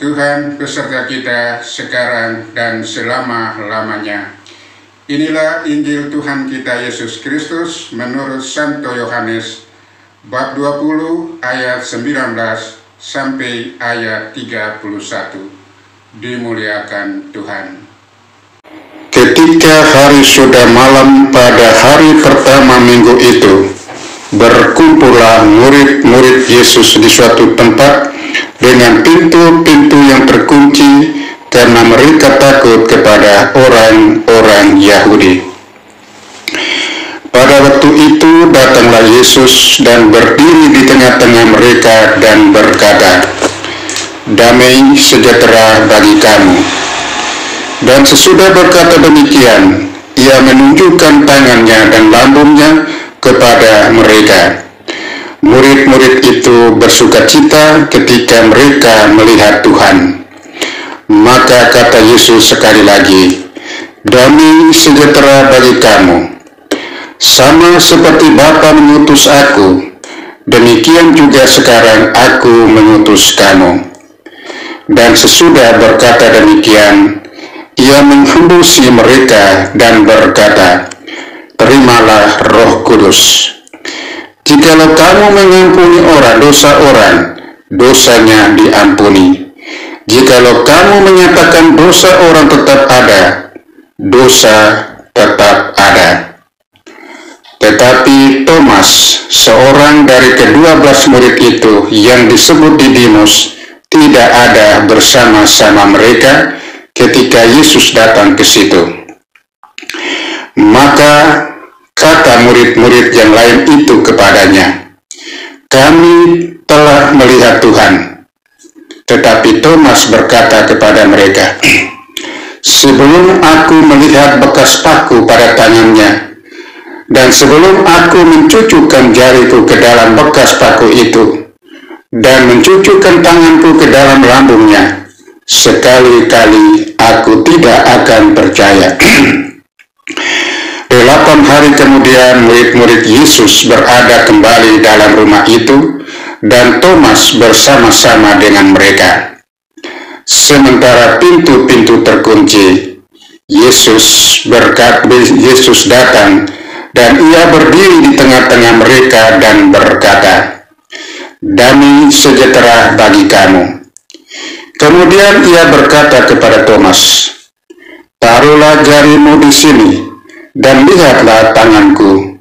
Tuhan beserta kita sekarang dan selama-lamanya. Inilah Injil Tuhan kita Yesus Kristus menurut Santo Yohanes bab 20 ayat 19 sampai ayat 31. Dimuliakan Tuhan. Ketika hari sudah malam pada hari pertama minggu itu, berkumpullah murid-murid Yesus di suatu tempat dengan pintu-pintu yang terkunci karena mereka takut kepada orang-orang Yahudi. Pada waktu itu datanglah Yesus dan berdiri di tengah-tengah mereka dan berkata, "Damai sejahtera bagi kamu." Dan sesudah berkata demikian, ia menunjukkan tangannya dan lambungnya kepada mereka. Murid-murid itu bersukacita ketika mereka melihat Tuhan. Maka kata Yesus sekali lagi, "Damai sejahtera bagi kamu. Sama seperti Bapa mengutus aku, demikian juga sekarang aku mengutus kamu." Dan sesudah berkata demikian, ia menghembusi mereka dan berkata, "Terimalah Roh Kudus. Jikalau kamu mengampuni dosa orang, dosanya diampuni. Jikalau kamu menyatakan dosa orang tetap ada, dosa tetap ada." Tetapi Thomas, seorang dari ke-12 murid itu yang disebut Didimus, tidak ada bersama-sama mereka ketika Yesus datang ke situ. Maka kata murid-murid yang lain itu kepadanya, "Kami telah melihat Tuhan." Tetapi Thomas berkata kepada mereka, "Sebelum aku melihat bekas paku pada tangannya, dan sebelum aku mencucukkan jariku ke dalam bekas paku itu, dan mencucukkan tanganku ke dalam lambungnya, sekali-kali aku tidak akan percaya." 8 hari kemudian murid-murid Yesus berada kembali dalam rumah itu, dan Thomas bersama-sama dengan mereka. Sementara pintu-pintu terkunci, Yesus datang, dan ia berdiri di tengah-tengah mereka dan berkata, "Damai sejahtera bagi kamu." Kemudian ia berkata kepada Thomas, "Taruhlah jarimu di sini, dan lihatlah tanganku.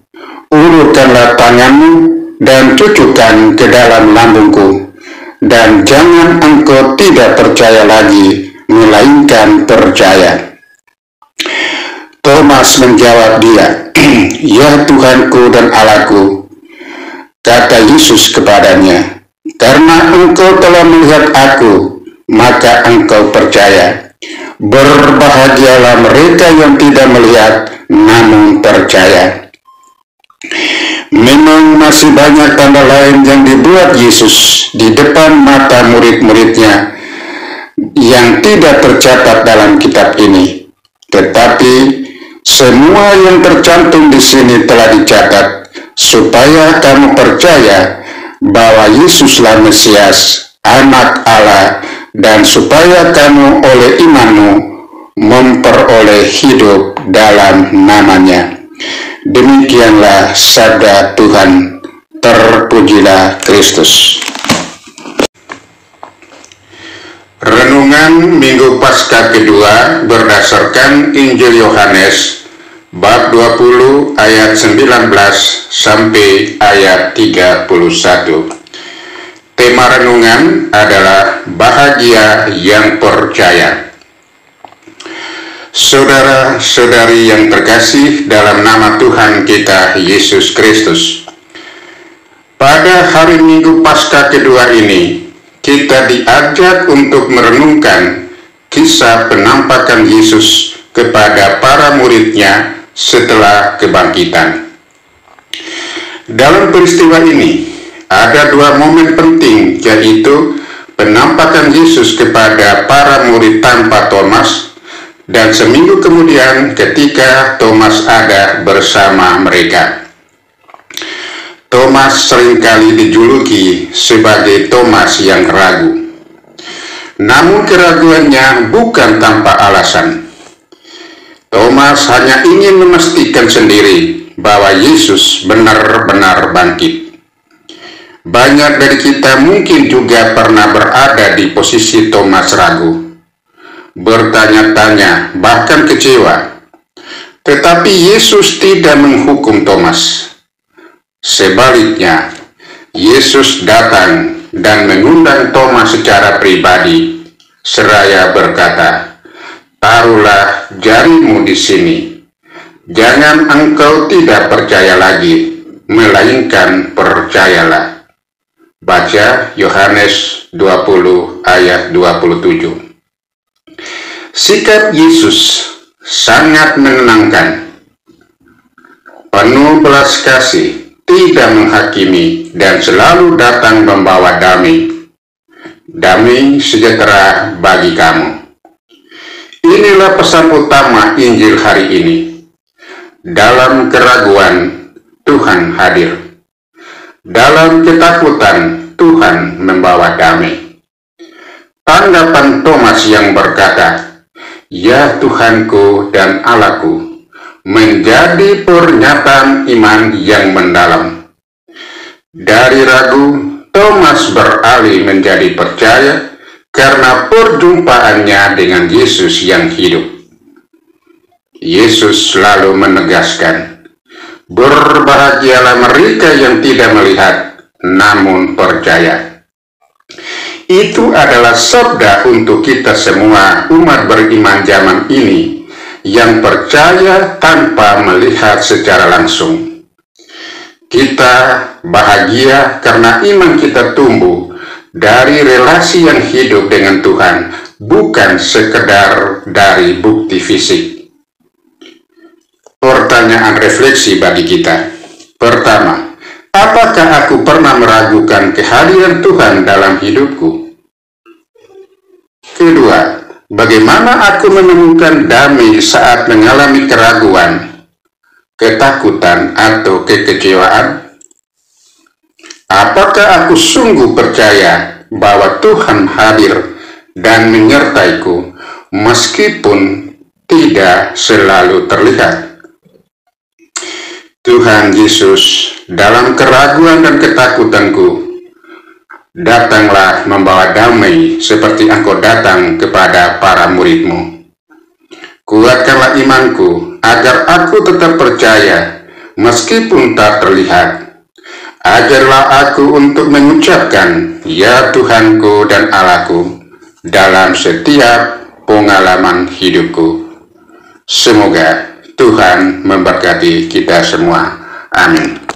Ulurkanlah tanganmu dan cucukkan ke dalam lambungku, dan jangan engkau tidak percaya lagi, melainkan percaya." Thomas menjawab dia, "Ya Tuhanku dan Allahku." Kata Yesus kepadanya, "Karena engkau telah melihat aku, maka engkau percaya. Berbahagialah mereka yang tidak melihat, namun percaya." Memang masih banyak tanda lain yang dibuat Yesus di depan mata murid-muridnya yang tidak tercatat dalam kitab ini. Tetapi semua yang tercantum di sini telah dicatat, supaya kamu percaya bahwa Yesuslah Mesias, Anak Allah, dan supaya kamu oleh imanmu memperoleh hidup dalam namanya. Demikianlah sabda Tuhan. Terpujilah Kristus. Renungan Minggu Paskah kedua berdasarkan Injil Yohanes bab 20 ayat 19 sampai ayat 31. Tema renungan adalah bahagia yang percaya. Saudara-saudari yang terkasih dalam nama Tuhan kita Yesus Kristus, pada hari Minggu Paskah kedua ini, kita diajak untuk merenungkan kisah penampakan Yesus kepada para muridnya setelah kebangkitan. Dalam peristiwa ini, ada 2 momen penting, yaitu penampakan Yesus kepada para murid tanpa Thomas, dan seminggu kemudian ketika Thomas ada bersama mereka. Thomas seringkali dijuluki sebagai Thomas yang ragu. namun keraguannya bukan tanpa alasan. Thomas hanya ingin memastikan sendiri bahwa Yesus benar-benar bangkit. Banyak dari kita mungkin juga pernah berada di posisi Thomas ragu, bertanya-tanya, bahkan kecewa. Tetapi Yesus tidak menghukum Thomas. Sebaliknya, Yesus datang dan mengundang Thomas secara pribadi, seraya berkata, "Taruhlah jarimu di sini. Jangan engkau tidak percaya lagi, melainkan percayalah." Baca Yohanes 20 ayat 27. Sikap Yesus sangat menenangkan, penuh belas kasih, tidak menghakimi, dan selalu datang membawa damai sejahtera bagi kamu. Inilah pesan utama Injil hari ini. Dalam keraguan, Tuhan hadir. Dalam ketakutan, Tuhan membawa damai. Tanggapan Thomas yang berkata, "Ya Tuhanku dan Allahku," menjadi pernyataan iman yang mendalam. Dari ragu, Thomas beralih menjadi percaya karena perjumpaannya dengan Yesus yang hidup. Yesus selalu menegaskan, "Berbahagialah mereka yang tidak melihat, namun percaya." Itu adalah sabda untuk kita semua umat beriman zaman ini yang percaya tanpa melihat secara langsung. Kita bahagia karena iman kita tumbuh dari relasi yang hidup dengan Tuhan, bukan sekedar dari bukti fisik. Pertanyaan refleksi bagi kita. Pertama, apakah aku pernah meragukan kehadiran Tuhan dalam hidupku? Kedua, bagaimana aku menemukan damai saat mengalami keraguan, ketakutan, atau kekecewaan? Apakah aku sungguh percaya bahwa Tuhan hadir dan menyertaiku meskipun tidak selalu terlihat? Tuhan Yesus, dalam keraguan dan ketakutanku, datanglah membawa damai seperti Engkau datang kepada para murid-Mu. Kuatkanlah imanku agar aku tetap percaya meskipun tak terlihat. Ajarlah aku untuk mengucapkan "Ya Tuhanku dan Allahku" dalam setiap pengalaman hidupku. Semoga Tuhan memberkati kita semua. Amin.